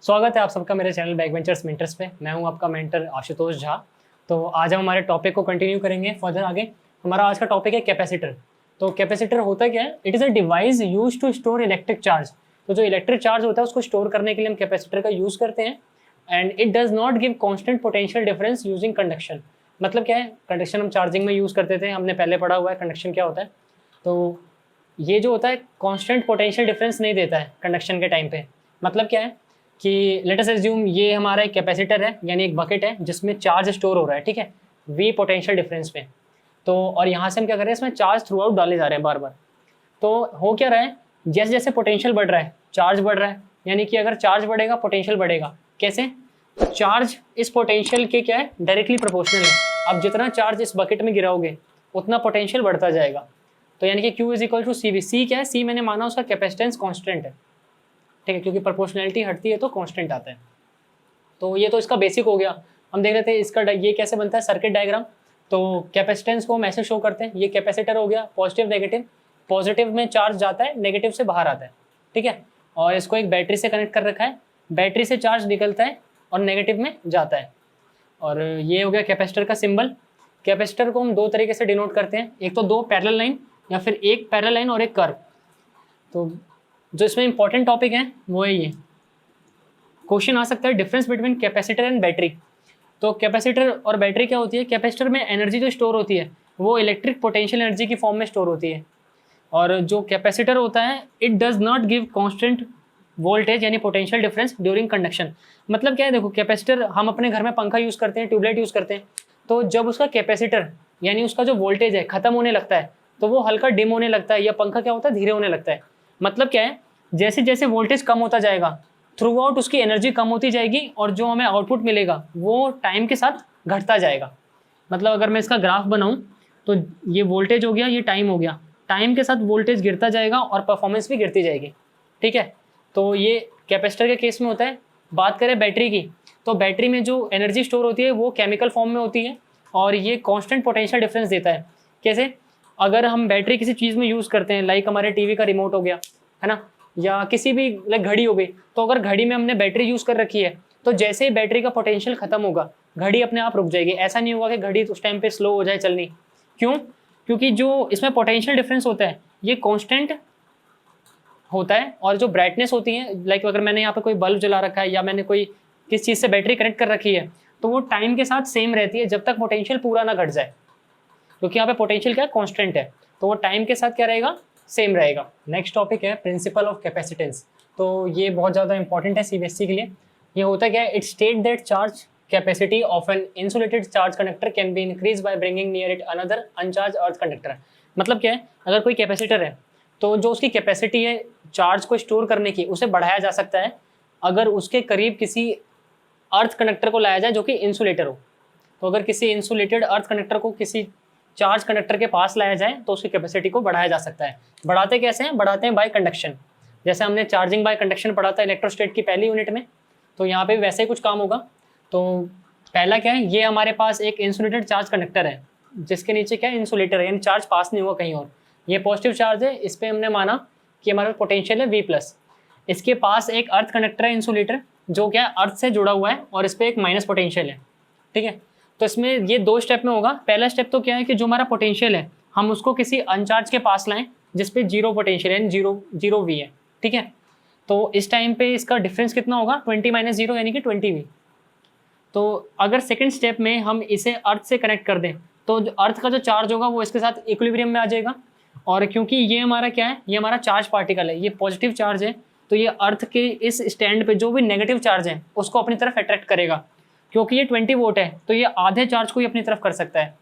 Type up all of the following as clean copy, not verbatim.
स्वागत है आप सबका मेरे चैनल बैकबेंचर्स मेंटर्स पे। मैं हूं आपका मेंटर आशुतोष झा। तो आज हम हमारे टॉपिक को कंटिन्यू करेंगे फर्दर आगे। हमारा आज का टॉपिक है कैपेसिटर। तो कैपेसिटर होता क्या है? It is a device use to store electric charge. तो जो इलेक्ट्रिक चार्ज होता है उसको स्टोर करने के लिए हम कैपेसिटर का यूज़ करते हैं। And it does not give constant potential difference using conduction. मतलब क्या है? कंडक्शन हम चार्जिंग में यूज़ करते थे, हमने पहले पढ़ा हुआ है कंडक्शन क्या होता है। तो ये जो होता है कॉन्स्टेंट पोटेंशियल डिफरेंस नहीं देता है कंडक्शन के टाइम पे। मतलब क्या है कि लेट अस अज्यूम ये हमारा एक कैपेसिटर है, यानी एक बकेट है जिसमें चार्ज स्टोर हो रहा है, ठीक है, वी पोटेंशियल डिफरेंस पे। तो और यहाँ से हम क्या कर रहे हैं, इसमें चार्ज थ्रू आउट डाले जा रहे हैं बार बार। तो हो क्या रहा है, जैसे जैसे पोटेंशियल बढ़ रहा है चार्ज बढ़ रहा है, यानी कि अगर चार्ज बढ़ेगा पोटेंशियल बढ़ेगा। कैसे? तो चार्ज इस पोटेंशियल के क्या है, डायरेक्टली प्रोपोर्शनल है। अब जितना चार्ज इस बकेट में गिराओगे उतना पोटेंशियल बढ़ता जाएगा। तो यानी कि Q is equal to C V. C क्या है? सी मैंने माना उसका कैपेसिटेंस कॉन्स्टेंट है, ठीक है, क्योंकि प्रोपोर्शनैलिटी हटती है तो कांस्टेंट आता है। तो ये तो इसका बेसिक हो गया। हम देख रहे थे इसका ये कैसे बनता है सर्किट डायग्राम। तो कैपेसिटेंस को हम ऐसे शो करते हैं, ये कैपेसिटर हो गया, पॉजिटिव नेगेटिव। पॉजिटिव में चार्ज जाता है, नेगेटिव से बाहर आता है, ठीक है। और इसको एक बैटरी से कनेक्ट कर रखा है, बैटरी से चार्ज निकलता है और नेगेटिव में जाता है। और ये हो गया कैपेसिटर का सिंबल। कैपेसिटर को हम दो तरीके से डिनोट करते हैं, एक तो दो पैरेलल लाइन या फिर एक पैरेलल लाइन और एक कर्व। तो जो इसमें इंपॉर्टेंट टॉपिक है वो है ये क्वेश्चन आ सकता है, difference between capacitor and battery. तो कैपेसिटर और बैटरी क्या होती है? कैपेसिटर में एनर्जी जो स्टोर होती है वो इलेक्ट्रिक पोटेंशियल एनर्जी की फॉर्म में स्टोर होती है। और जो कैपेसिटर होता है it does not give constant voltage यानी पोटेंशियल डिफरेंस ड्यूरिंग कंडक्शन। मतलब क्या है, देखो कैपेसिटर हम अपने घर में पंखा यूज़ करते हैं, ट्यूबलाइट यूज़ करते हैं। तो जब उसका कैपेसिटर यानी उसका जो वोल्टेज है खत्म होने लगता है तो वो हल्का डिम होने लगता है, या पंखा क्या होता है, धीरे होने लगता है। मतलब क्या है, जैसे जैसे वोल्टेज कम होता जाएगा थ्रू आउट उसकी एनर्जी कम होती जाएगी और जो हमें आउटपुट मिलेगा वो टाइम के साथ घटता जाएगा। मतलब अगर मैं इसका ग्राफ बनाऊं तो ये वोल्टेज हो गया, ये टाइम हो गया, टाइम के साथ वोल्टेज गिरता जाएगा और परफॉर्मेंस भी गिरती जाएगी, ठीक है। तो ये कैपेसिटर के केस में होता है। बात करें बैटरी की, तो बैटरी में जो एनर्जी स्टोर होती है वो केमिकल फॉर्म में होती है और ये कॉन्स्टेंट पोटेंशियल डिफरेंस देता है। कैसे? अगर हम बैटरी किसी चीज़ में यूज़ करते हैं, लाइक हमारे टीवी का रिमोट हो गया, है ना, या किसी भी लाइक घड़ी हो गई, तो अगर घड़ी में हमने बैटरी यूज़ कर रखी है तो जैसे ही बैटरी का पोटेंशियल खत्म होगा घड़ी अपने आप रुक जाएगी। ऐसा नहीं होगा कि घड़ी उस टाइम पे स्लो हो जाए चलनी। क्यों? क्योंकि जो इसमें पोटेंशियल डिफरेंस होता है ये कांस्टेंट होता है और जो ब्राइटनेस होती है, लाइक अगर मैंने यहाँ पे कोई बल्ब जला रखा है या मैंने कोई किस चीज़ से बैटरी कनेक्ट कर रखी है तो वो टाइम के साथ सेम रहती है जब तक पोटेंशियल पूरा ना घट जाए, क्योंकि यहाँ पे पोटेंशियल क्या है, कांस्टेंट है। तो वो टाइम के साथ क्या रहेगा, सेम रहेगा। नेक्स्ट टॉपिक है प्रिंसिपल ऑफ कैपेसिटेंस। तो ये बहुत ज़्यादा इंपॉर्टेंट है सीबीएसई के लिए। ये होता क्या है, it state that charge capacity of an insulated charge conductor can be increase by bringing near it another uncharged earth conductor. मतलब क्या है, अगर कोई कैपेसिटर है तो जो उसकी कैपेसिटी है चार्ज को स्टोर करने की उसे बढ़ाया जा सकता है अगर उसके करीब किसी अर्थ कंडक्टर को लाया जाए जो कि इंसुलेटर हो। तो अगर किसी इंसुलेटेड अर्थ कंडक्टर को किसी चार्ज कंडक्टर के पास लाया जाए तो उसकी कैपेसिटी को बढ़ाया जा सकता है। बढ़ाते कैसे हैं? बढ़ाते हैं बाय कंडक्शन। जैसे हमने चार्जिंग बाय कंडक्शन पढ़ा था इलेक्ट्रोस्टेट की पहली यूनिट में, तो यहाँ पे भी वैसे ही कुछ काम होगा। तो पहला क्या है, ये हमारे पास एक इंसुलेटेड चार्ज कंडक्टर है जिसके नीचे क्या है, इंसुलेटर है, यानी चार्ज पास नहीं हुआ कहीं और। ये पॉजिटिव चार्ज है, इस पर हमने माना कि हमारा पोटेंशियल है V+। इसके पास एक अर्थ कंडक्टर है इंसुलेटर जो क्या अर्थ से जुड़ा हुआ है और इस पर एक माइनस पोटेंशियल है, ठीक है। तो इसमें ये दो स्टेप में होगा। पहला स्टेप तो क्या है कि जो हमारा पोटेंशियल है हम उसको किसी अनचार्ज के पास लाएं जिसपे जीरो पोटेंशियल है, जीरो वी है, ठीक है। तो इस टाइम पे इसका डिफरेंस कितना होगा, 20 - 0 यानी कि 20 वी। तो अगर सेकंड स्टेप में हम इसे अर्थ से कनेक्ट कर दें तो अर्थ का जो चार्ज होगा वो इसके साथ इक्विलिब्रियम में आ जाएगा। और क्योंकि ये हमारा क्या है, ये हमारा चार्ज पार्टिकल है, ये पॉजिटिव चार्ज है, तो ये अर्थ के इस स्टैंड पे जो भी नेगेटिव चार्ज है उसको अपनी तरफ अट्रैक्ट करेगा। क्योंकि ये 20 वोल्ट है तो ये आधे चार्ज को ही अपनी तरफ कर सकता है।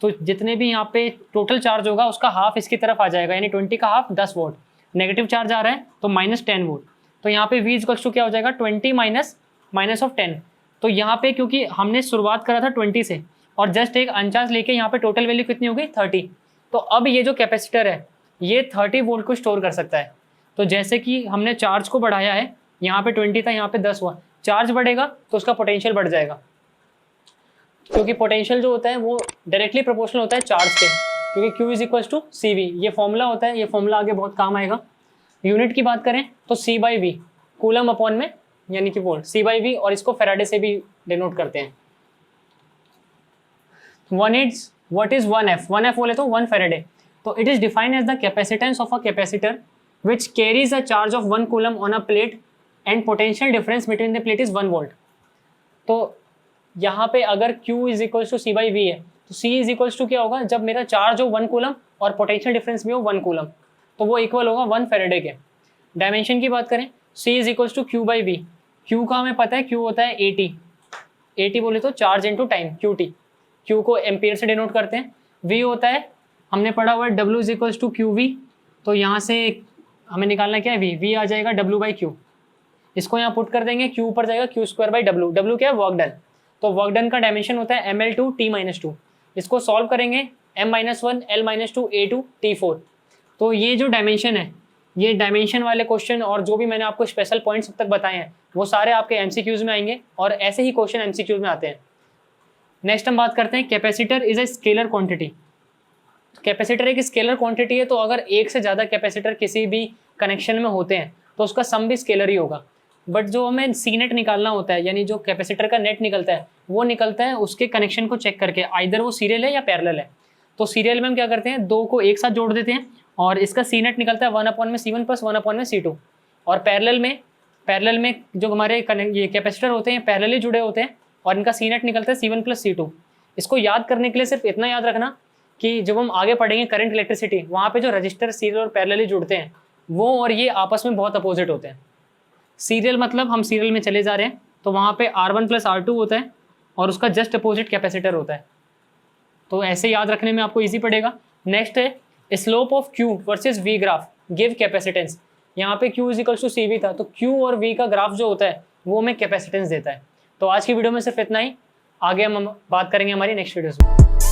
तो जितने भी यहाँ पे टोटल चार्ज होगा उसका हाफ इसकी तरफ आ जाएगा, यानी 20 का हाफ 10 वोल्ट। नेगेटिव चार्ज आ रहा है तो -10 वोल्ट। तो यहाँ पे V = क्या हो जाएगा, 20 माइनस ऑफ 10। तो यहाँ पे क्योंकि हमने शुरुआत करा था 20 से और जस्ट एक अनचार्ज लेके यहाँ पे टोटल वैल्यू कितनी हो गई, 30। तो अब ये जो कैपेसिटर है ये 30 वोल्ट को स्टोर कर सकता है। तो जैसे कि हमने चार्ज को बढ़ाया है, यहाँ पे 20 था, यहाँ पे 10 हुआ, चार्ज बढ़ेगा तो उसका पोटेंशियल बढ़ जाएगा, क्योंकि पोटेंशियल जो होता है वो डायरेक्टली प्रोपोर्शनल होता है चार्ज के, क्योंकि Q = CV ये फॉर्मूला होता है। ये फॉर्मूला आगे बहुत काम आएगा। यूनिट की बात करें तो C/V कूलम अपॉन में यानी कि वोल्ट, C बाई वी, और इसको फेराडे से भी डिनोट करते हैं। what is 1F? 1F बोले तो 1 फेराडे। तो it is defined as the capacitance of a capacitor which carries a charge of 1 coulomb on a plate and potential difference between the plate is 1 volt। तो यहाँ पे अगर Q is equals to C by V है तो C is equals to क्या होगा, जब मेरा चार्ज हो 1 कूलम और पोटेंशियल डिफरेंस भी हो 1 कूलम, तो वो इक्वल होगा 1 फेराडे के। डायमेंशन की बात करें, C is equals to Q by V. Q का हमें पता है, Q होता है AT। AT बोले तो charge into time, QT। Q को एम्पियर से डिनोट करते हैं। V होता है, हमने पढ़ा हुआ है W is equals to Q V, तो यहाँ से हमें निकालना क्या है, V आ जाएगा W बाई क्यू। इसको यहाँ पुट कर देंगे, Q ऊपर जाएगा Q square by W। W क्या है, वर्क डन। तो वर्क डन का डायमेंशन होता है ml2 t-2। इसको सॉल्व करेंगे m-1 l-2 a2 t4। तो ये जो डायमेंशन है, ये डायमेंशन वाले क्वेश्चन और जो भी मैंने आपको स्पेशल पॉइंट्स अब तक बताए हैं वो सारे आपके एमसीक्यूज में आएंगे और ऐसे ही क्वेश्चन एमसीक्यूज में आते हैं। नेक्स्ट हम बात करते हैं capacitor is a scalar quantity. Capacitor एक स्केलर क्वांटिटी है, तो अगर एक से ज़्यादा कैपेसिटर किसी भी कनेक्शन में होते हैं तो उसका सम भी स्केलर ही होगा। बट जो हमें सी नेट निकालना होता है, यानी जो कैपेसिटर का नेट निकलता है, वो निकलता है उसके कनेक्शन को चेक करके, आइदर वो सीरियल है या पैरेलल है। तो सीरियल में हम क्या करते हैं, दो को एक साथ जोड़ देते हैं और इसका सी नेट निकलता है 1/C1 + 1/C2। और पैरेलल में जो हमारे ये कैपेसिटर होते हैं पैरेलली जुड़े होते हैं और इनका सी नेट निकलता है C1 + C2। इसको याद करने के लिए सिर्फ इतना याद रखना कि जब हम आगे पढ़ेंगे करंट इलेक्ट्रिसिटी, वहाँ पे जो रजिस्टर सीरियल और पैरेलली जुड़ते हैं वो और ये आपस में बहुत अपोजिट होते हैं। सीरियल मतलब हम सीरियल में चले जा रहे हैं, तो वहाँ पे R1 + R2 होता है और उसका जस्ट अपोजिट कैपेसिटर होता है। तो ऐसे याद रखने में आपको ईजी पड़ेगा। नेक्स्ट है slope of Q versus V graph give capacitance. यहाँ पे Q is equals to CV था, तो Q और V का ग्राफ जो होता है वो हमें कैपेसिटेंस देता है। तो आज की वीडियो में सिर्फ इतना ही, आगे हम बात करेंगे हमारी नेक्स्ट वीडियोस में।